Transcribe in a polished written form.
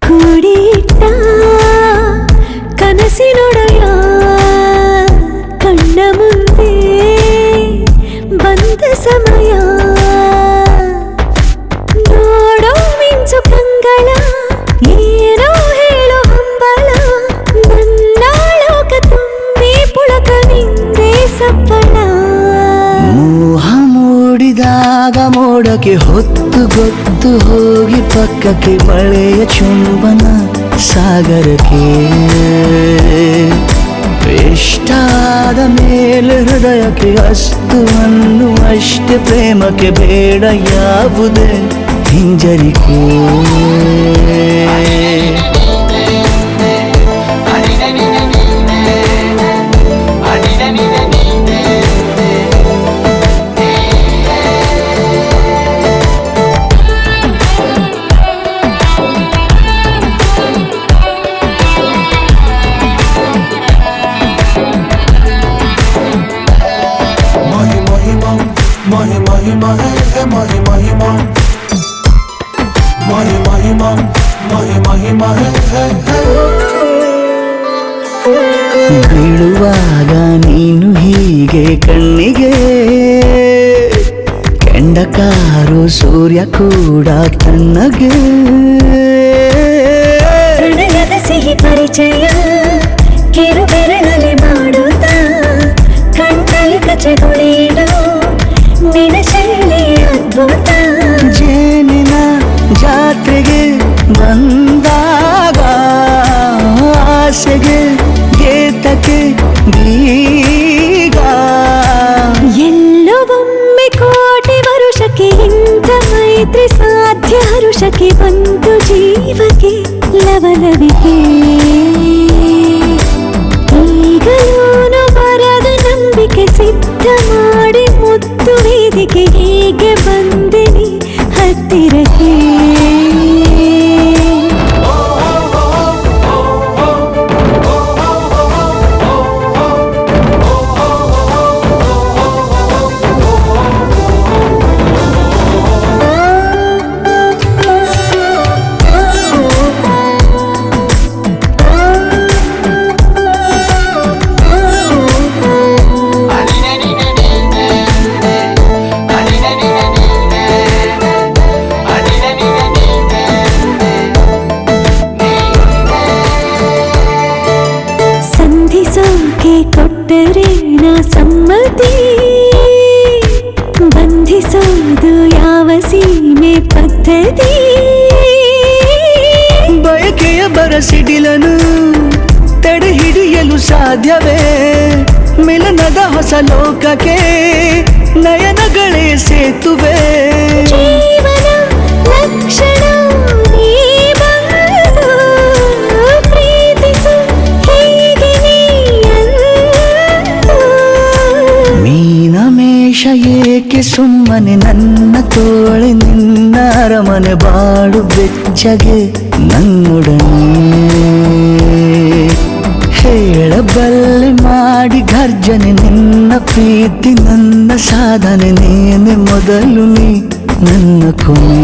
ಕೂಡಿಟ್ಟ ಕನಸಿನೊಡೆಯ ಕಣ್ಣ ಮುಂದೆ ಬಂದ ಸಮಯ ನೋಡೋ ಮಿಂಚು ಕಂಗಳ ಏನೋ ಹೇಳೋ ಹಂಬಲ ನನ್ನ ಲೋಕ ತುಂಬಿ ಪುಳಕ ನಿಂದೆ ಸಪ್ಪಳ ಮೋಹ ಮೂಡಿದಾಗ ಮೋಡಕ್ಕೆ ಹೊತ್ತು ಗೊತ್ತು ಹೋಗಿ ಪಕ್ಕಕ್ಕೆ ಮಳೆಯ ಚುಂಬನ ಸಾಗರಕ್ಕೆ ಇಷ್ಟಾದ ಮೇಲೆ ಹೃದಯಕ್ಕೆ ಅಸ್ತು ಅನ್ನುವಷ್ಟೇ ಪ್ರೇಮಕ್ಕೆ ಬೇಡ ಯಾವುದೇ ಹಿಂಜರಿಕೆ ಬೀಳುವಾಗ ನೀನು ಹೀಗೆ ಕಣ್ಣಿಗೆ ಕೆಂಡಕಾರು ಸೂರ್ಯ ಕೂಡ ತಣ್ಣಗೆ ಪ್ರಣಯದ ಸಿಹಿ ಪರಿಚಯ ಕಿರು ಬೆರಳಲ್ಲಿ ಮಾಡುತ್ತಾ ಕಣ್ಣಲ್ಲಿ ಕಚಗುಳಿಡು ನಿನ ಶೈಲಿ ಅದ್ಭುತ ಜೇನಿನ ಜಾತ್ರೆಗೆ ಬಂದಾಗ ಆಸೆಗೆ ಗೇತಕ್ಕೆ ಬೀಗ ಎಲ್ಲೋ ಒಮ್ಮೆ ಕೋಟಿ ವರುಷಕ್ಕೆ ಇಂಥ ಮೈತ್ರಿ ಸಾಧ್ಯ ಹರುಷಕ್ಕೆ ಬಂತು ಜೀವಕ್ಕೆ ಲವಲವಿಕೆ ಈಗಲೂನು ಬರದ ನಂಬಿಕೆ ಸಿದ್ಧ ಮಾಡಿ ಮುತ್ತು ವೇದಿಕೆ ಹೀಗೆ ಬಂದಿನಿ ಹತ್ತಿರಕ್ಕೆ ಕೊಟ್ಟರೆ ನಾ ಸಮ್ಮತಿ ಬಂಧಿಸೋದು ಯಾವ ಸೀಮೆ ಪದ್ಧತಿ ಬಯಕೆಯ ಬರಸಿಡಿಲನು ತಡೆ ಹಿಡಿಯಲು ಸಾಧ್ಯವೇ ಮಿಲನದ ಹೊಸ ಲೋಕಕ್ಕೆ ನಯನಗಳೇ ಸೇತುವೆ ಜೀವನ ಲಕ್ಷಣ ನೀ ಬಂದು ಪ್ರೀತಿಸು ಹೀಗೆ ಮೀನಮೇಷ ಏಕೆ ಸುಮ್ಮನೆ ನನ್ನ ತೋಳೆ ನಿನ್ನ ಅರಮನೆ ಬಾಳು ಬೆಚ್ಚಗೆ ನನ್ನೊಡನೆ ಹೇಳಬಲ್ಲೆ ಮಾಡಿ ಗರ್ಜನೆ ನಿನ್ನ ಪ್ರೀತಿ ನನ್ನ ಸಾಧನೆ ನೇನೆ ಮೊದಲು ನೀ ನನ್ನ ಕೊನೆ